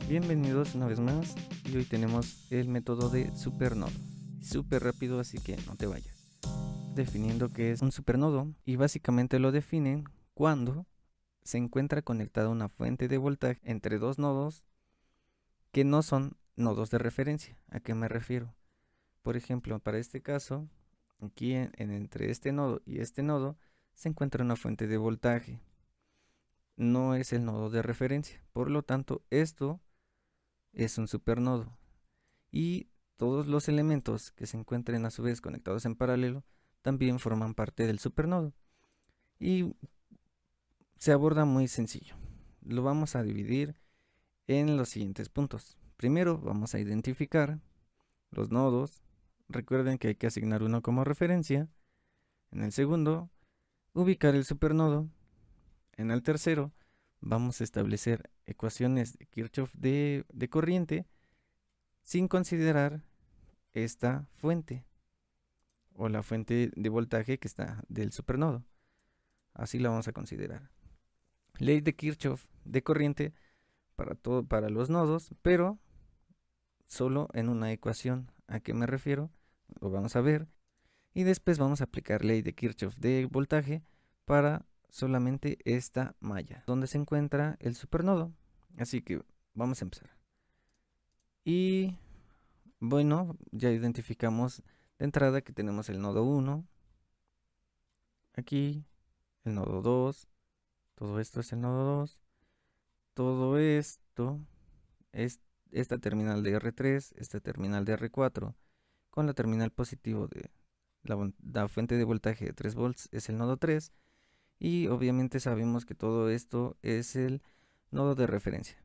Bienvenidos una vez más y hoy tenemos el método de supernodo. Súper rápido, así que no te vayas. Definiendo qué es un supernodo y básicamente lo definen cuando se encuentra conectada una fuente de voltaje entre dos nodos que no son nodos de referencia. ¿A qué me refiero? Por ejemplo, para este caso, aquí entre este nodo y este nodo se encuentra una fuente de voltaje. No es el nodo de referencia, por lo tanto esto es un supernodo. Y todos los elementos que se encuentren a su vez conectados en paralelo también forman parte del supernodo. Y se aborda muy sencillo. Lo vamos a dividir en los siguientes puntos. Primero vamos a identificar los nodos. Recuerden que hay que asignar uno como referencia. En el segundo, ubicar el supernodo. En el tercero, vamos a establecer ecuaciones de Kirchhoff de corriente sin considerar esta fuente o la fuente de voltaje que está del supernodo. Así la vamos a considerar. Ley de Kirchhoff de corriente para los nodos, pero solo en una ecuación. ¿A qué me refiero? Lo vamos a ver. Y después vamos a aplicar ley de Kirchhoff de voltaje para solamente esta malla, donde se encuentra el supernodo. Así que vamos a empezar. Y bueno, ya identificamos de entrada que tenemos el nodo 1, aquí, el nodo 2, todo esto es el nodo 2, todo esto es esta terminal de R3, esta terminal de R4, con la terminal positivo de la fuente de voltaje de 3 volts es el nodo 3, y obviamente sabemos que todo esto es el nodo de referencia.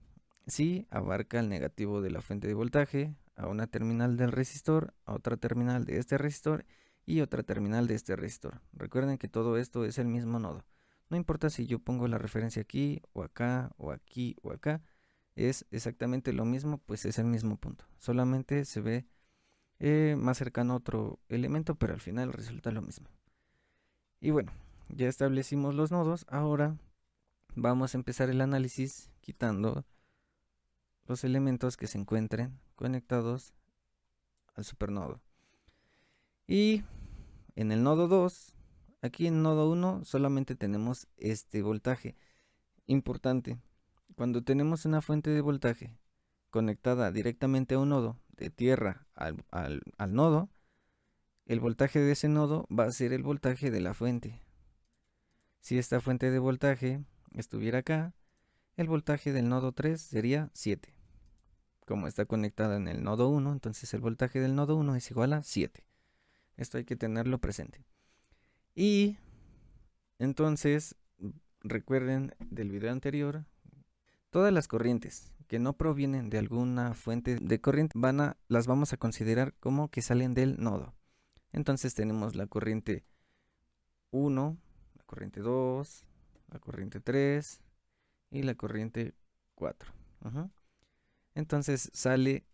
Sí, abarca el negativo de la fuente de voltaje a una terminal del resistor, a otra terminal de este resistor y otra terminal de este resistor. Recuerden que todo esto es el mismo nodo. No importa si yo pongo la referencia aquí o acá o aquí o acá, es exactamente lo mismo, pues es el mismo punto. Solamente se ve más cercano a otro elemento, pero al final resulta lo mismo. Y bueno, ya establecimos los nodos. Ahora vamos a empezar el análisis quitando los elementos que se encuentren conectados al supernodo. Y en el nodo 2, aquí en nodo 1 solamente tenemos este voltaje. Importante, cuando tenemos una fuente de voltaje conectada directamente a un nodo, de tierra al nodo, el voltaje de ese nodo va a ser el voltaje de la fuente. Si esta fuente de voltaje estuviera acá, el voltaje del nodo 3 sería 7. Como está conectada en el nodo 1, entonces el voltaje del nodo 1 es igual a 7. Esto hay que tenerlo presente. Y entonces, recuerden del video anterior, todas las corrientes que no provienen de alguna fuente de corriente las vamos a considerar como que salen del nodo. Entonces tenemos la corriente 1, la corriente 2, la corriente 3 y la corriente 4. Entonces sale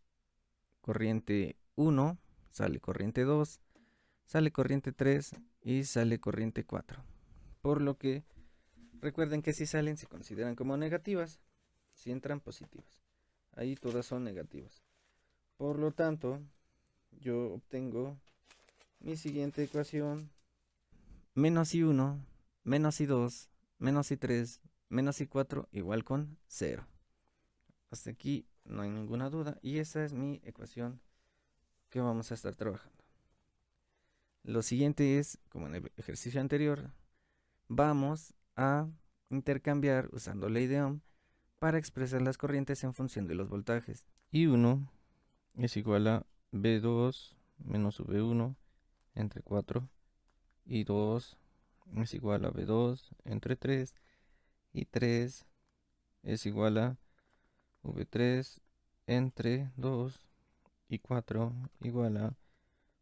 corriente 1, sale corriente 2, sale corriente 3 y sale corriente 4. Por lo que recuerden que si salen se consideran como negativas, si entran positivas. Ahí todas son negativas. Por lo tanto, yo obtengo mi siguiente ecuación: menos I1, menos I2, menos I3, menos I4 igual con 0. Hasta aquí no hay ninguna duda y esa es mi ecuación que vamos a estar trabajando. Lo siguiente es, como en el ejercicio anterior, vamos a intercambiar usando ley de Ohm para expresar las corrientes en función de los voltajes. I1 es igual a B2 menos V1 entre 4. I2 es igual a B2 entre 3. Y 3 es igual a V3 entre 2. Y 4 igual a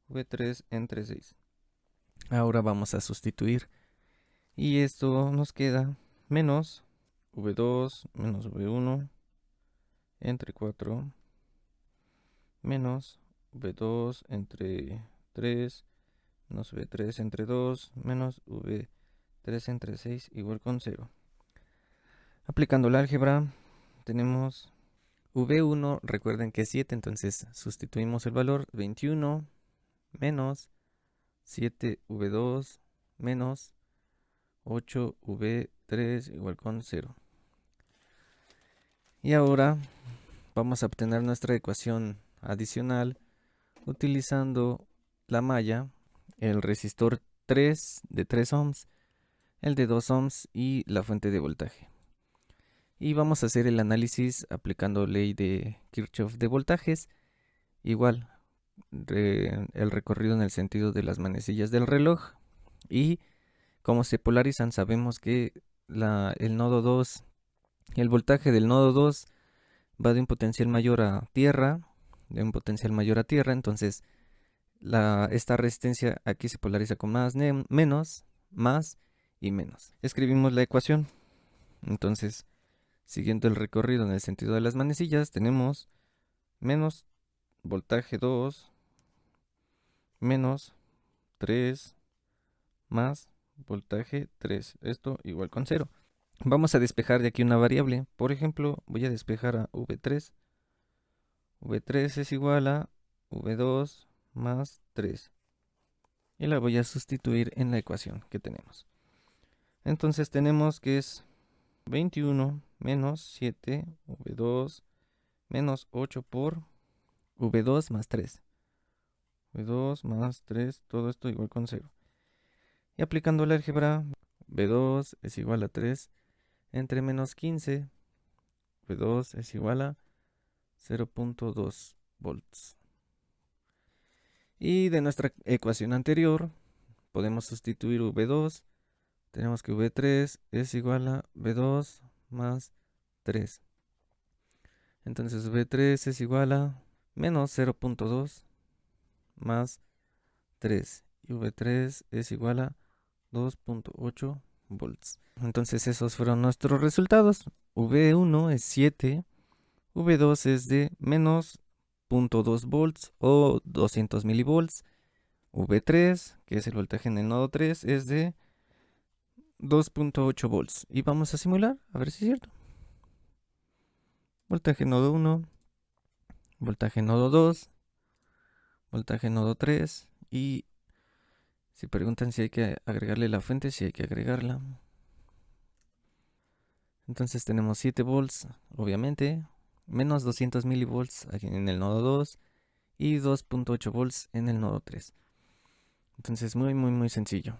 V3 entre 6. Ahora vamos a sustituir. Y esto nos queda menos V2 menos V1 entre 4 menos V2 entre 3 menos V3 entre 2 menos V3 entre 6 igual con 0. Aplicando la álgebra tenemos V1, recuerden que es 7, entonces sustituimos el valor 21 menos 7V2 menos 8V3 igual con 0. Y ahora vamos a obtener nuestra ecuación adicional utilizando la malla, el resistor 3 de 3 ohms, el de 2 ohms y la fuente de voltaje. Y vamos a hacer el análisis aplicando ley de Kirchhoff de voltajes. Igual, el recorrido en el sentido de las manecillas del reloj. Y como se polarizan, sabemos que el nodo 2, el voltaje del nodo 2 va de un potencial mayor a tierra, entonces esta resistencia aquí se polariza con más, menos, más y menos. Escribimos la ecuación. Entonces, siguiendo el recorrido en el sentido de las manecillas, tenemos menos voltaje 2 menos 3 más voltaje 3. Esto igual con 0. Vamos a despejar de aquí una variable. Por ejemplo, voy a despejar a V3. V3 es igual a V2 más 3. Y la voy a sustituir en la ecuación que tenemos. Entonces tenemos que es 21 menos 7 V2 menos 8 por V2 más 3. V2 más 3, todo esto igual con 0. Y aplicando el álgebra, V2 es igual a 3 entre menos 15. V2 es igual a 0.2 volts. Y de nuestra ecuación anterior, podemos sustituir V2. Tenemos que V3 es igual a V2 más 3. Entonces V3 es igual a menos 0.2 más 3. Y V3 es igual a 2.8 volts. Entonces esos fueron nuestros resultados. V1 es 7. V2 es de menos 0.2 volts o 200 milivolts. V3, que es el voltaje en el nodo 3, es de 2.8 volts. Y vamos a simular, a ver si es cierto. Voltaje nodo 1, voltaje nodo 2, voltaje nodo 3. Y si preguntan si hay que agregarle la fuente, si hay que agregarla. Entonces tenemos 7 volts, obviamente, menos 200 milivolts aquí en el nodo 2 y 2.8 volts en el nodo 3. Entonces muy sencillo.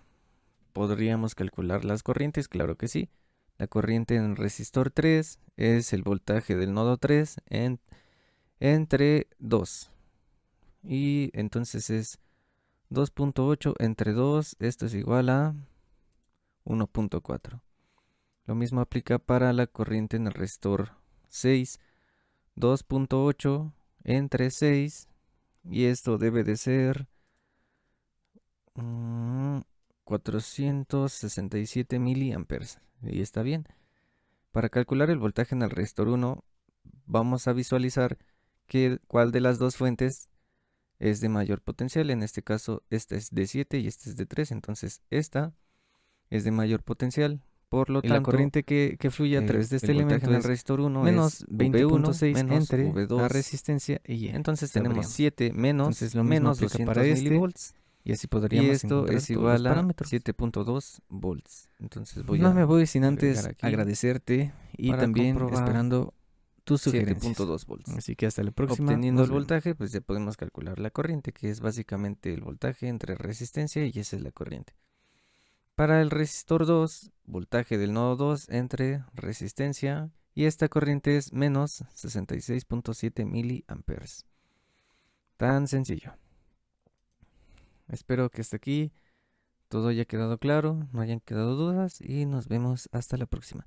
¿Podríamos calcular las corrientes? Claro que sí. La corriente en resistor 3 es el voltaje del nodo 3 entre 2. Y entonces es 2.8 entre 2, esto es igual a 1.4. Lo mismo aplica para la corriente en el resistor 6. 2.8 entre 6. Y esto debe de ser 467 miliamperes. Y está bien. Para calcular el voltaje en el resistor 1, vamos a visualizar cuál de las dos fuentes es de mayor potencial. En este caso, esta es de 7 y esta es de 3. Entonces, esta es de mayor potencial. Por lo tanto, la corriente que fluye a través de este elemento en el resistor 1 menos 20.6 entre V2, la resistencia y entonces tenemos 7 menos, entonces lo menos 200 para milivolts. Y así podríamos esto es igual a 7.2 volts. Entonces no me voy sin antes agradecerte y también esperando tus sugerencias. 7.2 volts. Así que hasta la próxima. Obteniendo el voltaje, pues ya podemos calcular la corriente, que es básicamente el voltaje entre resistencia y esa es la corriente. Para el resistor 2, voltaje del nodo 2 entre resistencia y esta corriente es menos 66.7 miliamperes. Tan sencillo. Espero que hasta aquí todo haya quedado claro, no hayan quedado dudas y nos vemos hasta la próxima.